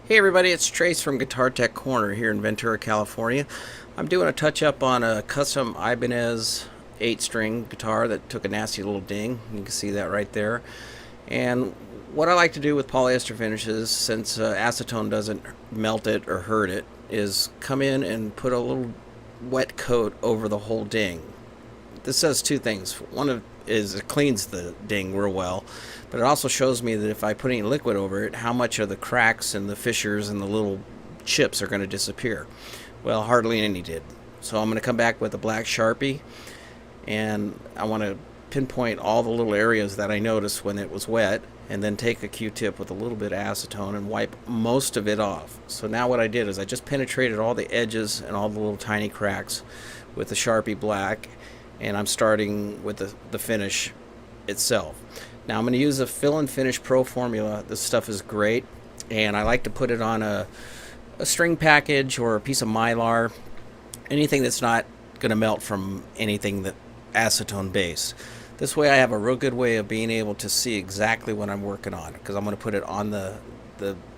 Hey everybody, it's Trace from Guitar Tech Corner here in Ventura, California. I'm doing a touch up on a custom Ibanez 8-string guitar that took a nasty little ding. You can see that right there. And what I like to do with polyester finishes, since acetone doesn't melt it or hurt it, is come in and put a little wet coat over the whole ding. This does two things. One is it cleans the ding real well, but it also shows me that if I put any liquid over it, how much of the cracks and the fissures and the little chips are going to disappear. Well, hardly any did. So I'm going to come back with a black Sharpie, and I want to pinpoint all the little areas that I noticed when it was wet, and then take a Q-tip with a little bit of acetone and wipe most of it off. So now what I did is I just penetrated all the edges and all the little tiny cracks with the Sharpie black, and I'm starting with the finish itself. Now I'm going to use a Fill and Finish Pro formula. This stuff is great, and I like to put it on a string package or a piece of Mylar, anything that's not going to melt from anything that acetone based. This way I have a real good way of being able to see exactly what I'm working on, because I'm going to put it on the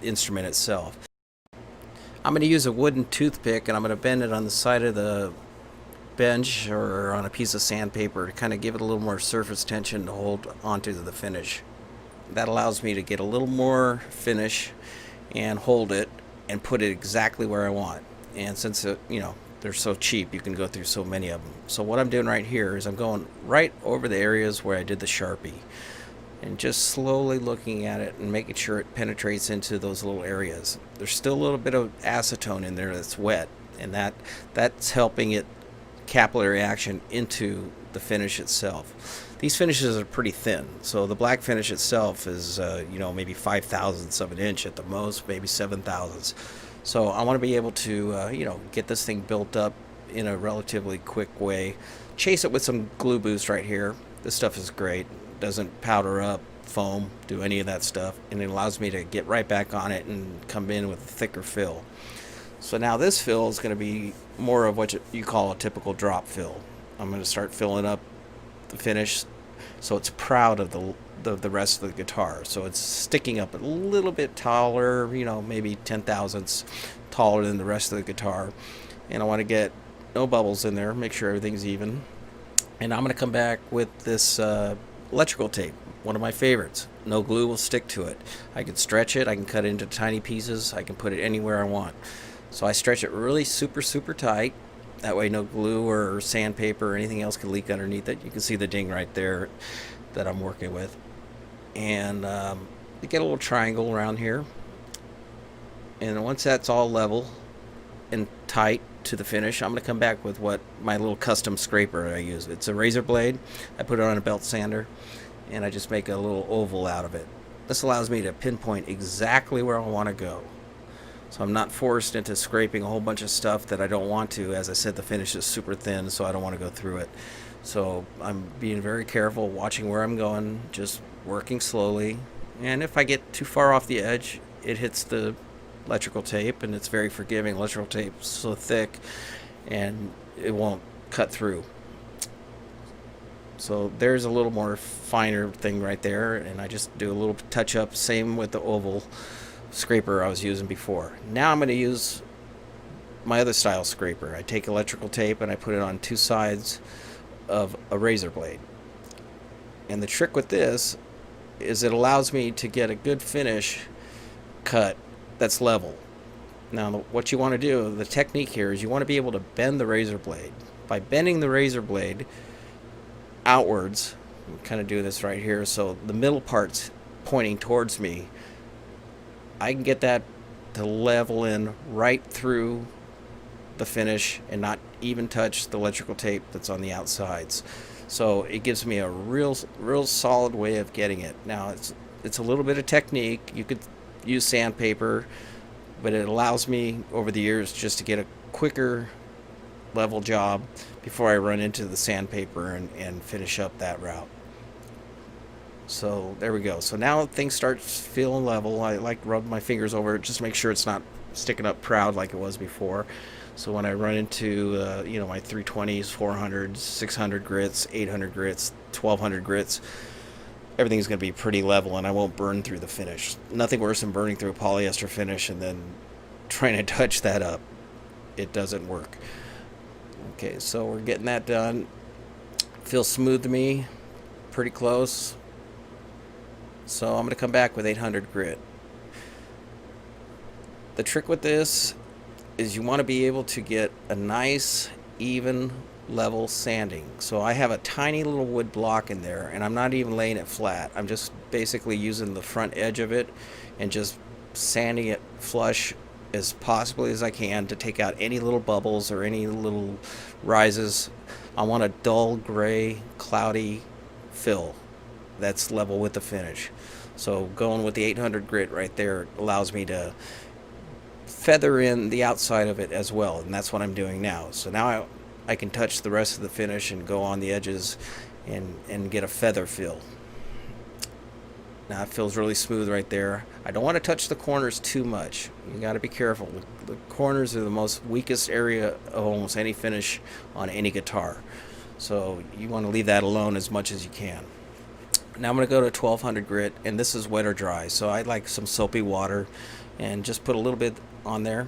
instrument itself. I'm going to use a wooden toothpick, and I'm going to bend it on the side of the bench or on a piece of sandpaper to kind of give it a little more surface tension to hold onto the finish. That allows me to get a little more finish and hold it and put it exactly where I want. And since they're so cheap, you can go through so many of them. So what I'm doing right here is I'm going right over the areas where I did the Sharpie and just slowly looking at it and making sure it penetrates into those little areas. There's still a little bit of acetone in there that's wet, and that's helping it capillary action into the finish itself. These finishes are pretty thin, so the black finish itself is maybe 5/1000ths of an inch at the most, maybe 7/1000ths. So I want to be able to get this thing built up in a relatively quick way. Chase it with some glue boost right here. This stuff is great. It doesn't powder up, foam, do any of that stuff, and it allows me to get right back on it and come in with a thicker fill. So now this fill is going to be more of what you call a typical drop fill. I'm going to start filling up the finish so it's proud of the rest of the guitar. So it's sticking up a little bit taller, maybe 10/1000ths taller than the rest of the guitar. And I want to get no bubbles in there, make sure everything's even. And I'm going to come back with this electrical tape, one of my favorites. No glue will stick to it. I can stretch it, I can cut it into tiny pieces, I can put it anywhere I want. So I stretch it really super tight. That way no glue or sandpaper or anything else can leak underneath it. You can see the ding right there that I'm working with. And you get a little triangle around here. And once that's all level and tight to the finish, I'm going to come back with what my little custom scraper I use. It's a razor blade. I put it on a belt sander, and I just make a little oval out of it. This allows me to pinpoint exactly where I want to go. So I'm not forced into scraping a whole bunch of stuff that I don't want to. As I said, the finish is super thin, so I don't want to go through it. So I'm being very careful, watching where I'm going, just working slowly. And if I get too far off the edge, it hits the electrical tape, and it's very forgiving. Electrical tape's so thick, and it won't cut through. So there's a little more finer thing right there, and I just do a little touch up. Same with the oval scraper I was using before. Now I'm going to use my other style scraper. I take electrical tape and I put it on two sides of a razor blade. And the trick with this is it allows me to get a good finish cut that's level. Now what you want to do, the technique here, is you want to be able to bend the razor blade. By bending the razor blade outwards, kind of do this right here, so the middle part's pointing towards me, I can get that to level in right through the finish and not even touch the electrical tape that's on the outsides. So it gives me a real solid way of getting it. Now it's a little bit of technique. You could use sandpaper, but it allows me over the years just to get a quicker level job before I run into the sandpaper and finish up that route. So there we go. So now things start feeling level. I like to rub my fingers over it just to make sure it's not sticking up proud like it was before. So when I run into my 320s, 400s, 600 grits, 800 grits, 1200 grits, everything's going to be pretty level and I won't burn through the finish. Nothing worse than burning through a polyester finish and then trying to touch that up. It doesn't work. Okay, so we're getting that done. Feels smooth to me, pretty close. So I'm going to come back with 800 grit. The trick with this is you want to be able to get a nice, even, level sanding. So I have a tiny little wood block in there, and I'm not even laying it flat. I'm just basically using the front edge of it and just sanding it flush as possibly as I can to take out any little bubbles or any little rises. I want a dull gray, cloudy fill that's level with the finish. So going with the 800 grit right there allows me to feather in the outside of it as well, and that's what I'm doing now. So now I can touch the rest of the finish and go on the edges and get a feather feel. Now it feels really smooth right there. I don't want to touch the corners too much. You got to be careful. The corners are the most weakest area of almost any finish on any guitar. So you want to leave that alone as much as you can. Now I'm going to go to 1200 grit, and this is wet or dry. So I like some soapy water and just put a little bit on there.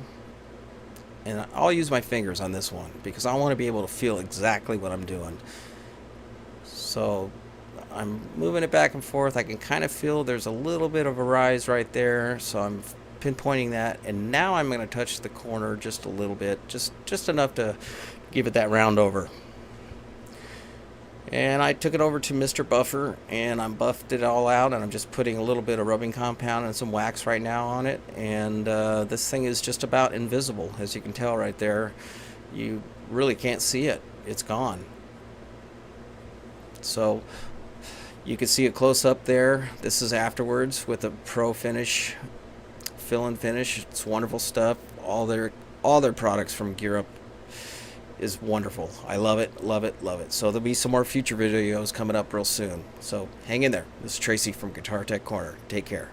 And I'll use my fingers on this one because I want to be able to feel exactly what I'm doing. So I'm moving it back and forth. I can kind of feel there's a little bit of a rise right there, so I'm pinpointing that. And now I'm going to touch the corner just a little bit, just enough to give it that round over. And I took it over to Mr. Buffer and I buffed it all out, and I'm just putting a little bit of rubbing compound and some wax right now on it. And this thing is just about invisible, as you can tell right there. You really can't see it. It's gone. So you can see a close up there. This is afterwards with a Pro Finish fill and finish. It's wonderful stuff. All their products from Gear Up is wonderful. I love it, love it, love it. So there'll be some more future videos coming up real soon. So hang in there. This is Tracy from Guitar Tech Corner. Take care.